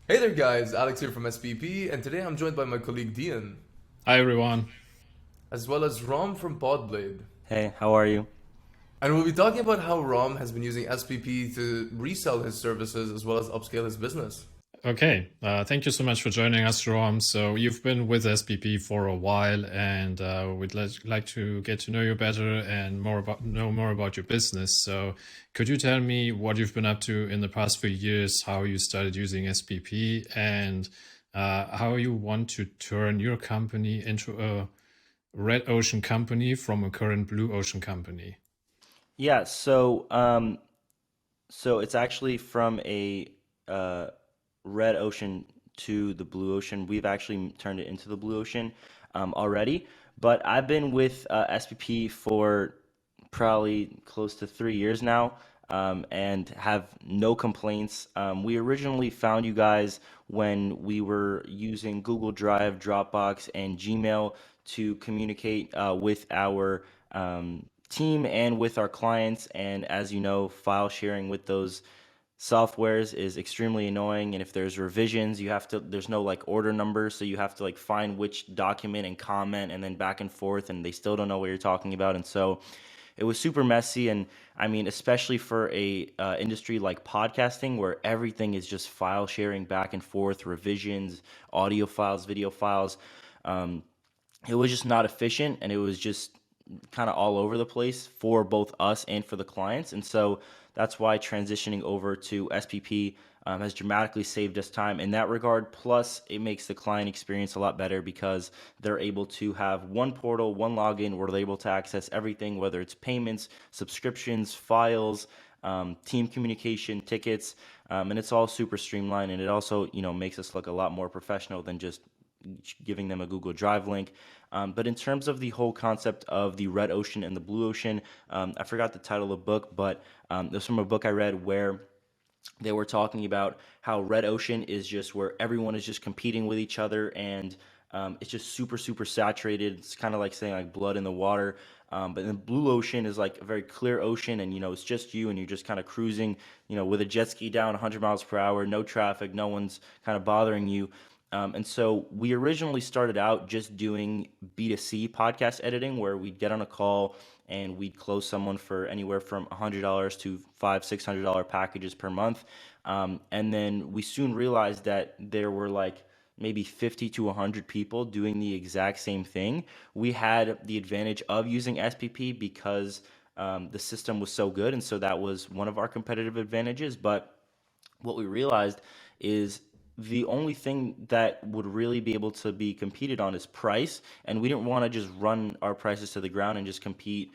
Hey there, guys. Alex here from SPP, and today I'm joined by my colleague Dian, Hi everyone. as well as Rom from Podblade. Hey, how are you? And we'll be talking about how Rom has been using SPP to resell his services as well as upscale his business. Okay, thank you so much for joining us, Rom. So you've been with SPP for a while, and we'd like to get to know you better and know more about your business. So could you tell me what you've been up to in the past few years, how you started using SPP, and how you want to turn your company into a red ocean company from a current blue ocean company? Yeah, so it's actually from a uh, red ocean to the blue ocean. We've actually turned it into the blue ocean already, but I've been with SPP for probably close to 3 years now, and have no complaints. We originally found you guys when we were using Google Drive, Dropbox, and Gmail to communicate with our team and with our clients. And as you know, file sharing with those softwares is extremely annoying, and if there's revisions you have to, there's no like order number, so you have to like find which document and comment and then back and forth, and they still don't know what you're talking about. And so it was super messy. And I mean, especially for a industry like podcasting where everything is just file sharing back and forth, revisions, audio files, video files, um, it was just not efficient, and it was just kind of all over the place for both us and for the clients. And so that's why transitioning over to SPP has dramatically saved us time in that regard. Plus, it makes the client experience a lot better because they're able to have one portal, one login where they're able to access everything, whether it's payments, subscriptions, files, team communication, tickets, and it's all super streamlined. And it also, makes us look a lot more professional than just giving them a Google Drive link. But in terms of the whole concept of the red ocean and the blue ocean, I forgot the title of the book, but there's from a book I read where they were talking about how red ocean is just where everyone is just competing with each other, and it's just super super saturated. It's kind of like saying like blood in the water. But then blue ocean is like a very clear ocean, and it's just you, and you're just kind of cruising, with a jet ski down 100 miles per hour, no traffic, no one's kind of bothering you. And so we originally started out just doing B2C podcast editing, where we'd get on a call and we'd close someone for anywhere from $100 to $600 packages per month. And then we soon realized that there were like maybe 50 to 100 people doing the exact same thing. We had the advantage of using SPP because the system was so good. And so that was one of our competitive advantages. But what we realized is the only thing that would really be able to be competed on is price, and we didn't want to just run our prices to the ground and just compete,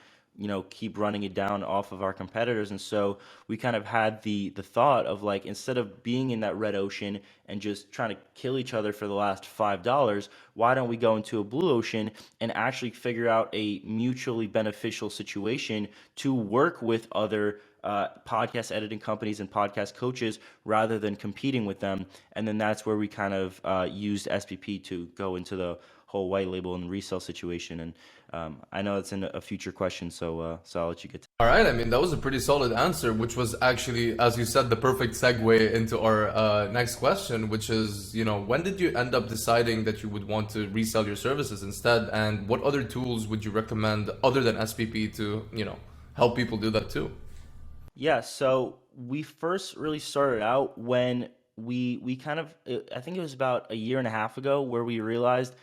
keep running it down off of our competitors. And so we kind of had the thought of like, instead of being in that red ocean and just trying to kill each other for the last $5, why don't we go into a blue ocean and actually figure out a mutually beneficial situation to work with other podcast editing companies and podcast coaches rather than competing with them. And then that's where we kind of used SPP to go into the whole white label and resell situation. And I know it's in a future question, so I'll let you get to. All right, I mean, that was a pretty solid answer, which was actually, as you said, the perfect segue into our next question, which is, when did you end up deciding that you would want to resell your services instead? And what other tools would you recommend other than SPP to, help people do that too? Yeah, so we first really started out when we kind of, I think it was about a year and a half ago, where we realized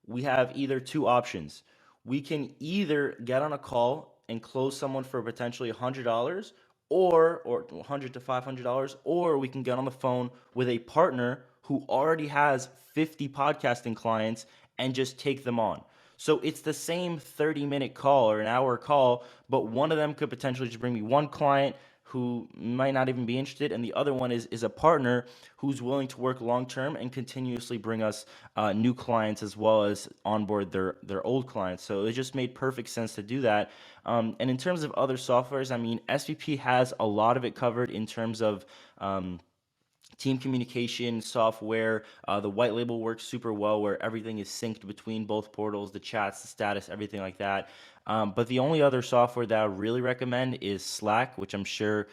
we have either two options. We can either get on a call and close someone for potentially $100, or 100 to $500, or we can get on the phone with a partner who already has 50 podcasting clients and just take them on. So it's the same 30-minute call or an hour call, but one of them could potentially just bring me one client who might not even be interested, and the other one is a partner who's willing to work long term and continuously bring us new clients as well as onboard their old clients. So it just made perfect sense to do that. And in terms of other softwares, I mean, SVP has a lot of it covered in terms of team communication software. The white label works super well, where everything is synced between both portals, the chats, the status, everything like that. But the only other software that I really recommend is Slack, which I'm sure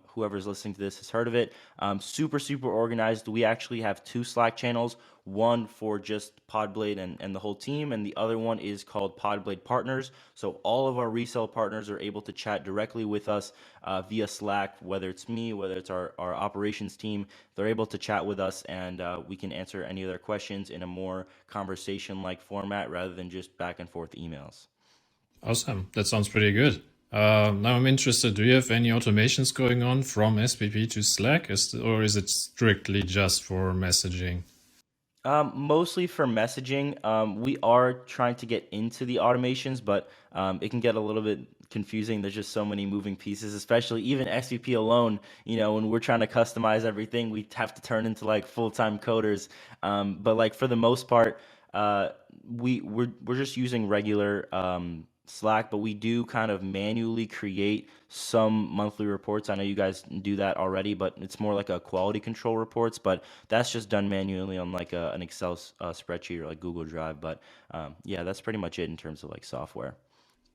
whoever's listening to this has heard of it. Super, super organized. We actually have two Slack channels, one for just Podblade and the whole team, and the other one is called Podblade Partners. So all of our resale partners are able to chat directly with us via Slack, whether it's me, whether it's our operations team. They're able to chat with us, and we can answer any of their questions in a more conversation-like format rather than just back and forth emails. Awesome. That sounds pretty good. Now I'm interested, do you have any automations going on from SPP to Slack, or is it strictly just for messaging? Mostly for messaging. We are trying to get into the automations, but it can get a little bit confusing. There's just so many moving pieces, especially even SVP alone. When we're trying to customize everything, we have to turn into like full-time coders. But like for the most part, uh, we're just using regular Slack, but we do kind of manually create some monthly reports. I know you guys do that already, but it's more like a quality control reports. But that's just done manually on like an Excel spreadsheet or like Google Drive. But yeah, that's pretty much it in terms of like software.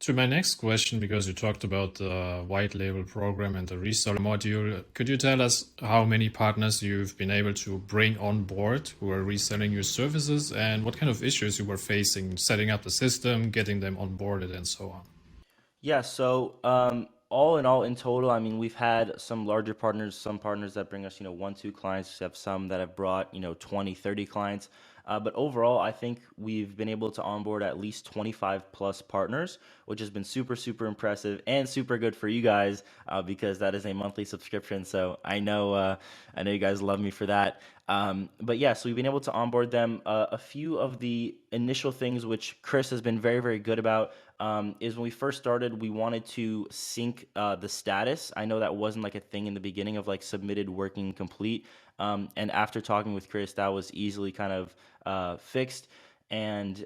To my next question, because you talked about the white label program and the reseller module, could you tell us how many partners you've been able to bring on board who are reselling your services and what kind of issues you were facing setting up the system, getting them onboarded, and so on? Yeah, so all in all, in total, I mean, we've had some larger partners, some partners that bring us, one, two clients. We have some that have brought, 20, 30 clients. But overall, I think we've been able to onboard at least 25 plus partners, which has been super, super impressive and super good for you guys because that is a monthly subscription. So I know you guys love me for that. But yeah, so we've been able to onboard them. A few of the initial things which Chris has been very, very good about is when we first started, we wanted to sync the status. I know that wasn't like a thing in the beginning of like submitted, working, complete. And after talking with Chris, that was easily kind of fixed. And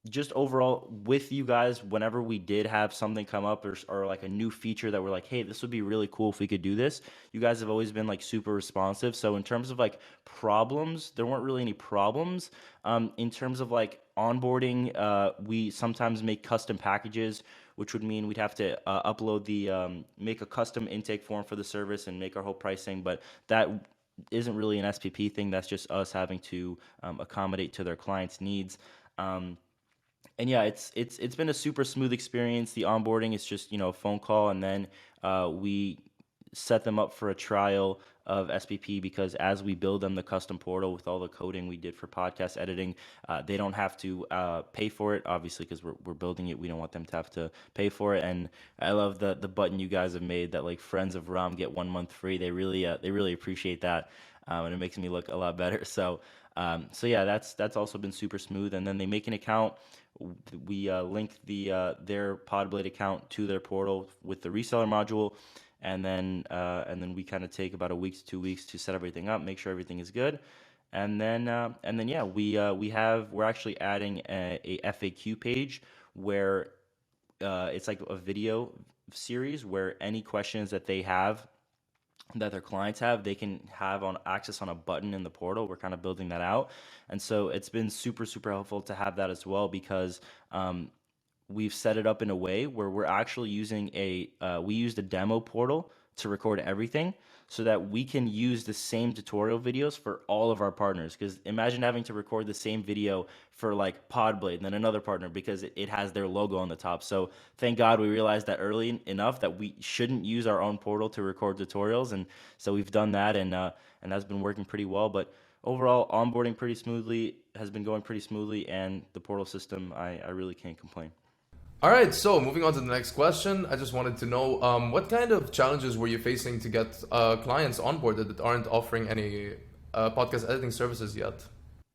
just overall with you guys, whenever we did have something come up or like a new feature that we're like, hey, this would be really cool if we could do this, you guys have always been like super responsive. So in terms of like problems, there weren't really any problems. In terms of like onboarding, we sometimes make custom packages, which would mean we'd have to upload make a custom intake form for the service and make our whole pricing. But that isn't really an SPP thing. That's just us having to accommodate to their clients' needs. And yeah, it's been a super smooth experience. The onboarding is just a phone call, and then we set them up for a trial of SPP because as we build them the custom portal with all the coding we did for podcast editing, they don't have to pay for it, obviously, because we're building it. We don't want them to have to pay for it. And I love the button you guys have made that like friends of Rom get 1 month free. They really appreciate that, and it makes me look a lot better. So yeah, that's also been super smooth. And then they make an account. We link their Podblade account to their portal with the reseller module, and then we kind of take about a week to 2 weeks to set everything up, make sure everything is good, and then yeah, we're actually adding a FAQ page where it's like a video series where any questions that they have that their clients have, they can have on access on a button in the portal. We're kind of building that out. And so it's been super, super helpful to have that as well because we've set it up in a way where we're actually using we used a demo portal to record everything so that we can use the same tutorial videos for all of our partners. Because imagine having to record the same video for like Podblade and then another partner because it has their logo on the top. So thank God we realized that early enough that we shouldn't use our own portal to record tutorials. And so we've done that, and that's been working pretty well. But overall, onboarding has been going pretty smoothly, and the portal system, I really can't complain. All right, so moving on to the next question, I just wanted to know what kind of challenges were you facing to get clients onboarded that aren't offering any podcast editing services yet?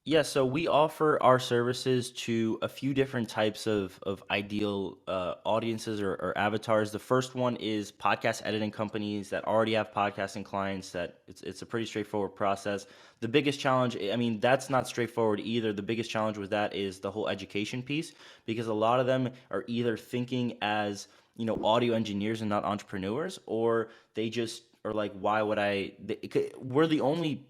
Yeah, so we offer our services to a few different types of ideal audiences or avatars. The first one is podcast editing companies that already have podcasting clients. That it's a pretty straightforward process. The biggest challenge, I mean, that's not straightforward either. The biggest challenge with that is the whole education piece because a lot of them are either thinking as audio engineers and not entrepreneurs, or they just are like, why would we're the only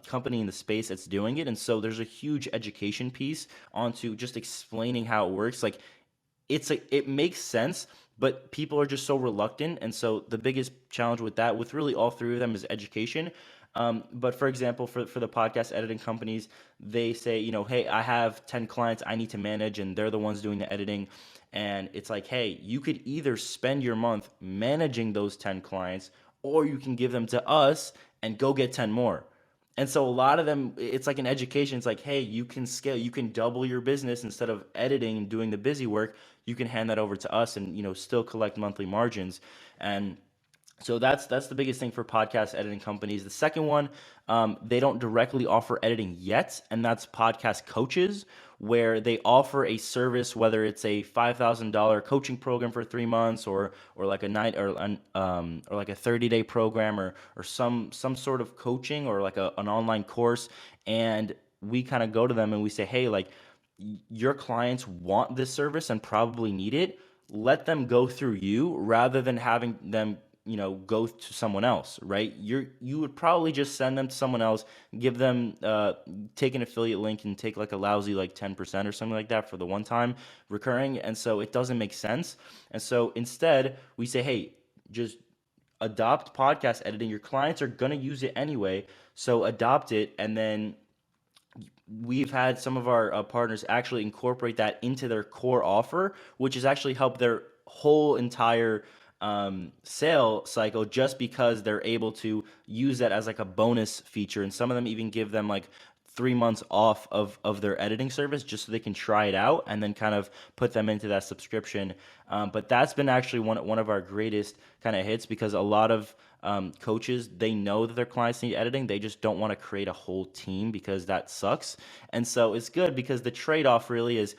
company in the space that's doing it, and so there's a huge education piece onto just explaining how it works. Like it's like it makes sense, but people are just so reluctant. And so the biggest challenge with that, with really all three of them, is education. But for example, for the podcast editing companies, they say, hey, I have 10 clients I need to manage, and they're the ones doing the editing. And it's like, hey, you could either spend your month managing those 10 clients, or you can give them to us and go get 10 more. And so a lot of them, it's like an education. It's like, hey, you can scale, you can double your business. Instead of editing and doing the busy work, you can hand that over to us and, still collect monthly margins. And so that's the biggest thing for podcast editing companies. The second one, they don't directly offer editing yet, and that's podcast coaches, where they offer a service, whether it's a $5,000 coaching program for 3 months, or like a night, or like a 30-day program, or some sort of coaching, or like an online course. And we kind of go to them and we say, hey, like, your clients want this service and probably need it. Let them go through you rather than having them, go to someone else, right? You would probably just send them to someone else, give them, take an affiliate link and take like a lousy like 10% or something like that for the one time recurring. And so it doesn't make sense. And so instead we say, hey, just adopt podcast editing. Your clients are going to use it anyway. So adopt it. And then we've had some of our partners actually incorporate that into their core offer, which has actually helped their whole entire sale cycle, just because they're able to use that as like a bonus feature. And some of them even give them like 3 months off of their editing service, just so they can try it out and then kind of put them into that subscription. But that's been actually one of our greatest kind of hits, because a lot of coaches, they know that their clients need editing. They just don't want to create a whole team, because that sucks. And so it's good, because the trade-off really is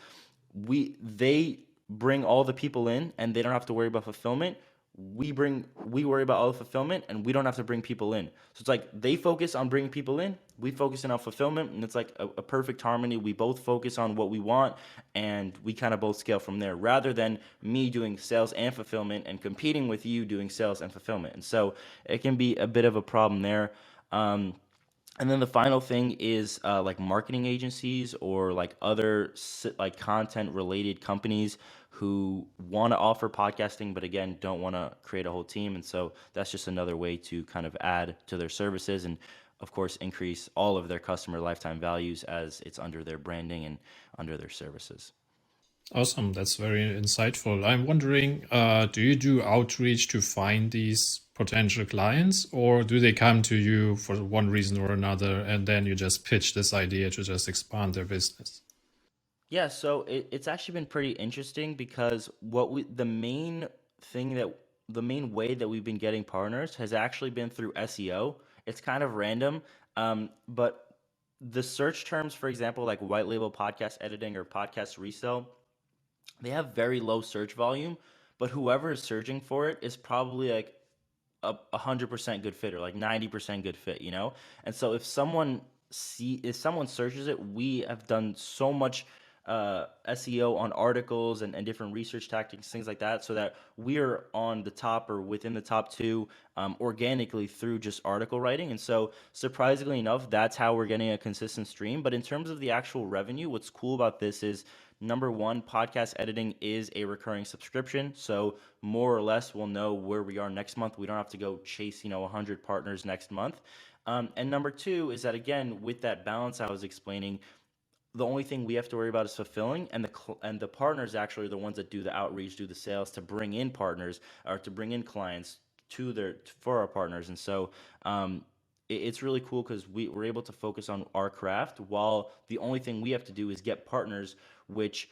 they bring all the people in and they don't have to worry about fulfillment. We worry about all the fulfillment and we don't have to bring people in. So it's like they focus on bringing people in, we focus on fulfillment, and it's like a perfect harmony. We both focus on what we want, and we kind of both scale from there, rather than me doing sales and fulfillment and competing with you doing sales and fulfillment. And so it can be a bit of a problem there. And then the final thing is like marketing agencies, or like other like content related companies who want to offer podcasting, but again, don't want to create a whole team. And so that's just another way to kind of add to their services, and of course increase all of their customer lifetime values as it's under their branding and under their services. Awesome. That's very insightful. I'm wondering, do you do outreach to find these potential clients, or do they come to you for one reason or another, and then you just pitch this idea to just expand their business? Yeah, so it's actually been pretty interesting, because the main way that we've been getting partners has actually been through SEO. It's kind of random, but the search terms, for example, like white label podcast editing or podcast resell, they have very low search volume, but whoever is searching for it is probably like a 100% good fit, or like 90% good fit, And so if someone searches it, we have done so much SEO on articles and different research tactics, things like that, so that we're on the top or within the top two organically through just article writing. And so surprisingly enough, that's how we're getting a consistent stream. But in terms of the actual revenue, what's cool about this is, number one, podcast editing is a recurring subscription. So more or less we'll know where we are next month. We don't have to go chase, 100 partners next month. And number two is that, again, with that balance I was explaining, the only thing we have to worry about is fulfilling, and the partners actually are the ones that do the outreach, do the sales to bring in partners, or to bring in clients for our partners. And so it's really cool, because we're able to focus on our craft, while the only thing we have to do is get partners, which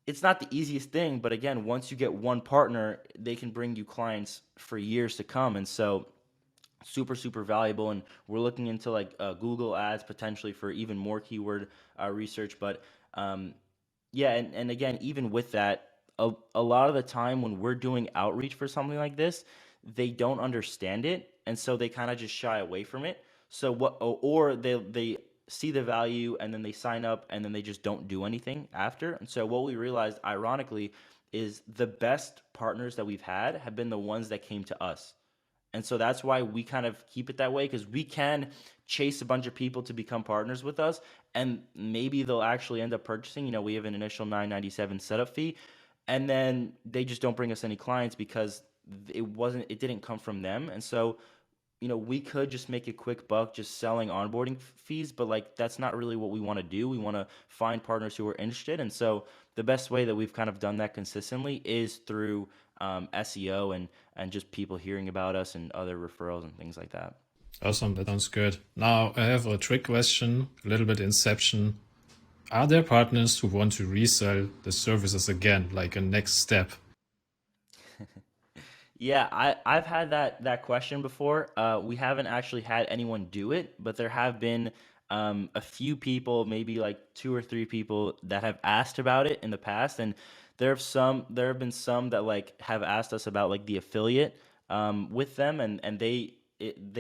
it's not the easiest thing, but again, once you get one partner, they can bring you clients for years to come. And so super, super valuable. And we're looking into like Google ads potentially for even more keyword research. But yeah, and again, even with that, a lot of the time when we're doing outreach for something like this, they don't understand it, and so they kind of just shy away from it. So or they see the value and then they sign up and then they just don't do anything after. And so what we realized, ironically, is the best partners that we've had have been the ones that came to us. And so that's why we kind of keep it that way, because we can chase a bunch of people to become partners with us, and maybe they'll actually end up purchasing. We have an initial $9.97 setup fee, and then they just don't bring us any clients because it didn't come from them. And so, we could just make a quick buck just selling onboarding fees, but like that's not really what we want to do. We want to find partners who are interested. And so the best way that we've kind of done that consistently is through SEO and just people hearing about us and other referrals and things like that. Awesome. That sounds good. Now I have a trick question, a little bit inception. Are there partners who want to resell the services again, like a next step? Yeah, I've had that question before. We haven't actually had anyone do it, but there have been a few people, maybe like two or three people that have asked about it in the past, and there have been some that like have asked us about like the affiliate with them, and they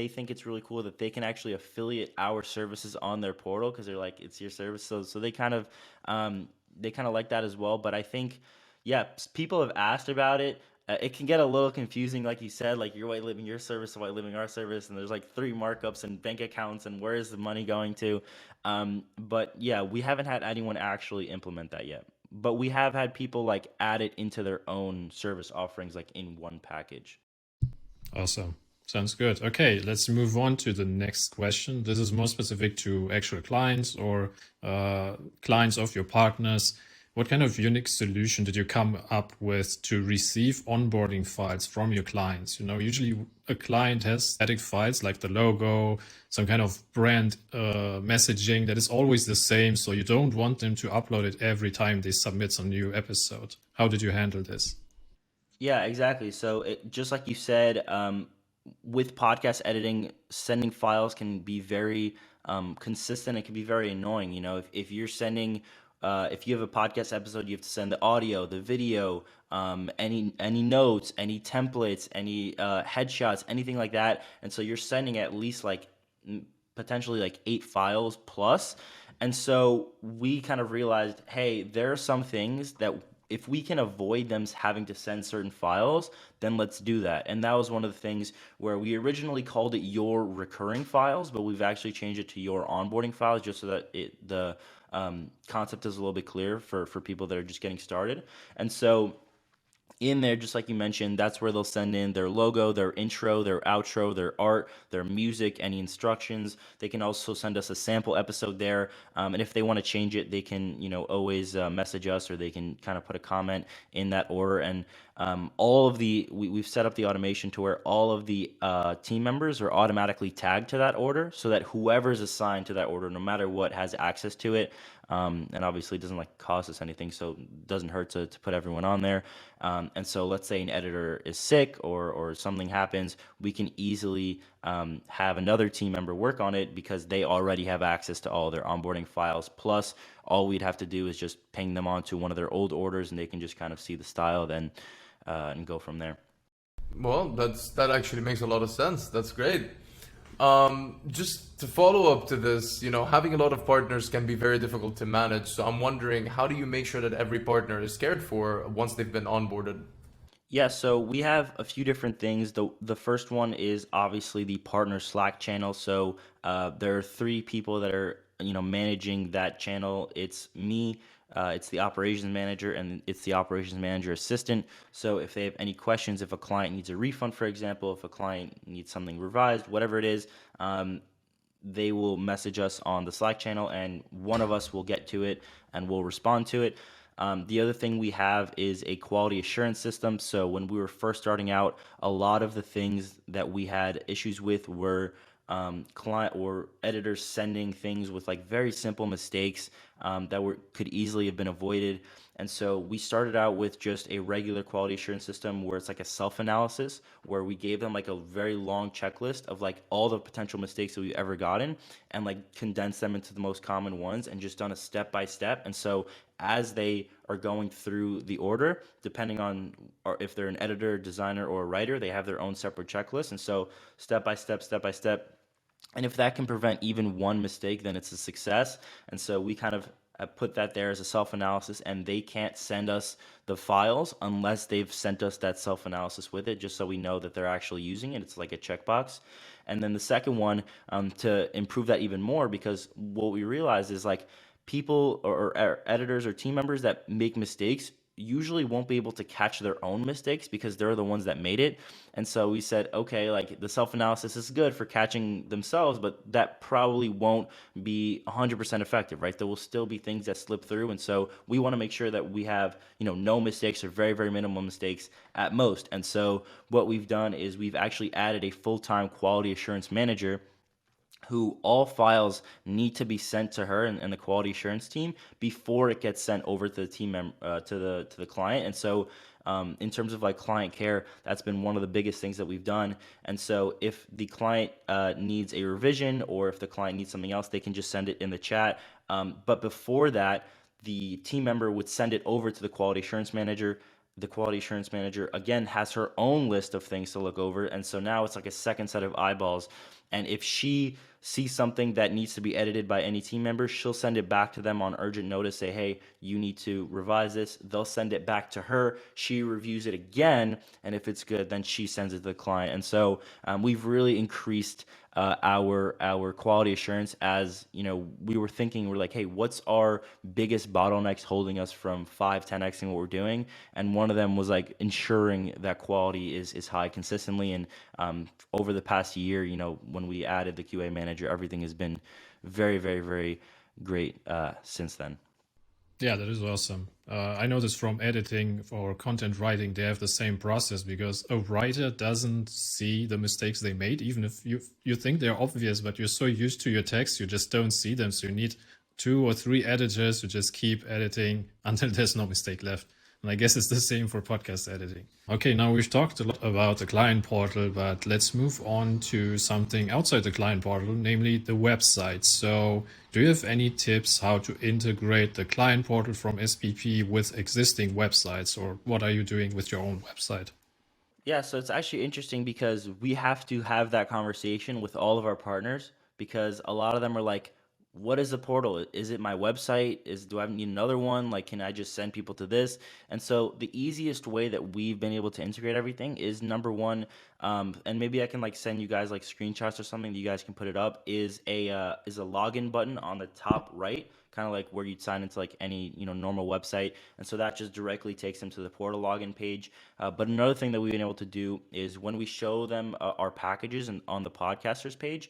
think it's really cool that they can actually affiliate our services on their portal because they're like it's your service, so they kind of like that as well. But I think yeah, people have asked about it. It can get a little confusing, like you said, like you're white living your service, white living our service, and there's like three markups and bank accounts, and where is the money going to? But yeah, we haven't had anyone actually implement that yet. But we have had people like add it into their own service offerings, like in one package. Awesome. Sounds good. Okay, let's move on to the next question. This is more specific to actual clients or clients of your partners. What kind of unique solution did you come up with to receive onboarding files from your clients? Usually a client has static files like the logo, some kind of brand messaging that is always the same. So you don't want them to upload it every time they submit some new episode. How did you handle this? Yeah, exactly. So just like you said, with podcast editing, sending files can be very consistent. It can be very annoying. If you're sending, if you have a podcast episode, you have to send the audio, the video, any notes, any templates, any headshots, anything like that. And so you're sending at least like potentially like 8 files plus. And so we kind of realized, hey, there are some things that if we can avoid them having to send certain files, then let's do that. And that was one of the things where we originally called it your recurring files, but we've actually changed it to your onboarding files just so that the concept is a little bit clearer for people that are just getting started. And so in there, just like you mentioned, that's where they'll send in their logo, their intro, their outro, their art, their music, any instructions. They can also send us a sample episode there. And if they want to change it, they can, always message us, or they can kind of put a comment in that order. And we've set up the automation to where all of the team members are automatically tagged to that order so that whoever's assigned to that order, no matter what, has access to it. And obviously it doesn't like cost us anything, so it doesn't hurt to put everyone on there. And so let's say an editor is sick or something happens, we can easily have another team member work on it because they already have access to all their onboarding files. Plus, all we'd have to do is just ping them onto one of their old orders, and they can just kind of see the style then and go from there. Well, that actually makes a lot of sense. That's great. Just to follow up to this, having a lot of partners can be very difficult to manage. So I'm wondering, how do you make sure that every partner is cared for once they've been onboarded? Yeah, so we have a few different things. The first one is obviously the partner Slack channel. So there are three people that are managing that channel. It's me, it's the operations manager, and it's the operations manager assistant. So if they have any questions, if a client needs a refund, for example, if a client needs something revised, whatever it is, they will message us on the Slack channel, and one of us will get to it and we'll respond to it. The other thing we have is a quality assurance system. So when we were first starting out, a lot of the things that we had issues with were client or editors sending things with like very simple mistakes that could easily have been avoided. And so we started out with just a regular quality assurance system where it's like a self-analysis, where we gave them like a very long checklist of like all the potential mistakes that we've ever gotten and like condensed them into the most common ones and just done a step by step. And so as they are going through the order, depending on or if they're an editor, designer, or a writer, they have their own separate checklist. And so step by step, step by step. And if that can prevent even one mistake, then it's a success. And so we kind of put that there as a self-analysis, and they can't send us the files unless they've sent us that self-analysis with it, just so we know that they're actually using it. It's like a checkbox. And then the second one, to improve that even more, because what we realize is like people or editors or team members that make mistakes, usually won't be able to catch their own mistakes because they're the ones that made it. And so we said, okay, like the self-analysis is good for catching themselves, but that probably won't be 100% effective, right? There will still be things that slip through. And so we want to make sure that we have, no mistakes or very, very minimal mistakes at most. And so what we've done is we've actually added a full-time quality assurance manager who all files need to be sent to her and the quality assurance team before it gets sent over to the to the client. And so in terms of like client care, that's been one of the biggest things that we've done. And so if the client needs a revision or if the client needs something else, they can just send it in the chat. But before that, the team member would send it over to the quality assurance manager. The quality assurance manager again has her own list of things to look over, and so now it's like a second set of eyeballs. And if she sees something that needs to be edited by any team member, she'll send it back to them on urgent notice, say, hey, you need to revise this. They'll send it back to her. She reviews it again, and if it's good, then she sends it to the client. And so we've really increased our quality assurance. As we were thinking, we're like, hey, what's our biggest bottlenecks holding us from 10xing what we're doing? And one of them was like ensuring that quality is high consistently. And over the past year, when we added the QA manager, everything has been very, very, very great since then. Yeah, that is awesome. I know this from editing or content writing. They have the same process because a writer doesn't see the mistakes they made, even if you think they're obvious, but you're so used to your text, you just don't see them. So you need 2 or 3 editors who just keep editing until there's no mistake left. And I guess it's the same for podcast editing. Okay, now we've talked a lot about the client portal, but let's move on to something outside the client portal, namely the website. So do you have any tips how to integrate the client portal from SPP with existing websites, or what are you doing with your own website? Yeah, so it's actually interesting because we have to have that conversation with all of our partners because a lot of them are like, what is the portal? Is it my website? Do I need another one? Like, can I just send people to this? And so the easiest way that we've been able to integrate everything is number one, and maybe I can like send you guys like screenshots or something that you guys can put it up, is a login button on the top right, kind of like where you'd sign into like any normal website. And so that just directly takes them to the portal login page. But another thing that we've been able to do is when we show them our packages and on the podcasters page,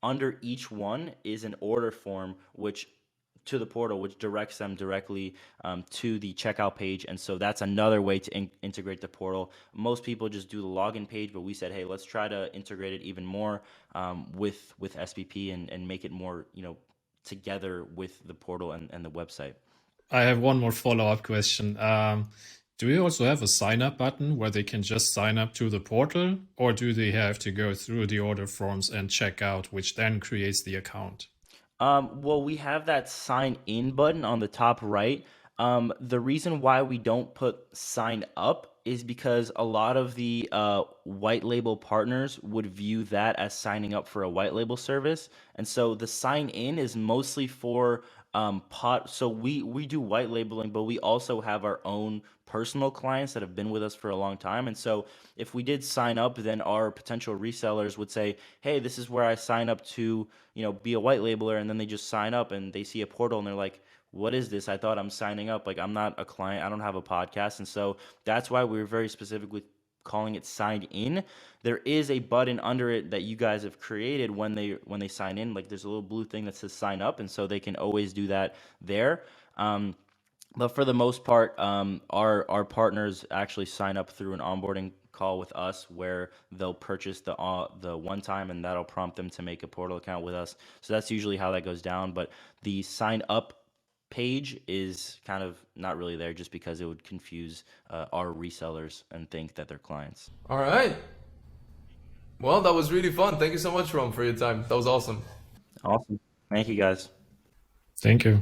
under each one is an order form which to the portal, which directs them directly to the checkout page. And so that's another way to integrate the portal. Most people just do the login page, but we said, hey, let's try to integrate it even more with SPP and make it more together with the portal and the website. I have one more follow-up question. Do you also have a sign-up button where they can just sign up to the portal, or do they have to go through the order forms and check out, which then creates the account? Well, we have that sign in button on the top right. The reason why we don't put sign up is because a lot of the white label partners would view that as signing up for a white label service. And so the sign in is mostly for so we do white labeling, but we also have our own personal clients that have been with us for a long time. And so if we did sign up, then our potential resellers would say, hey, this is where I sign up to be a white labeler. And then they just sign up and they see a portal and they're like, what is this? I thought I'm signing up. Like, I'm not a client. I don't have a podcast. And so that's why we're very specific with calling it signed in. There is a button under it that you guys have created when they sign in. Like, there's a little blue thing that says sign up. And so they can always do that there. But for the most part, our partners actually sign up through an onboarding call with us where they'll purchase the one time, and that'll prompt them to make a portal account with us. So that's usually how that goes down. But the sign up page is kind of not really there just because it would confuse our resellers and think that they're clients. All right. Well, that was really fun. Thank you so much, Rom, for your time. That was awesome. Awesome. Thank you, guys. Thank you.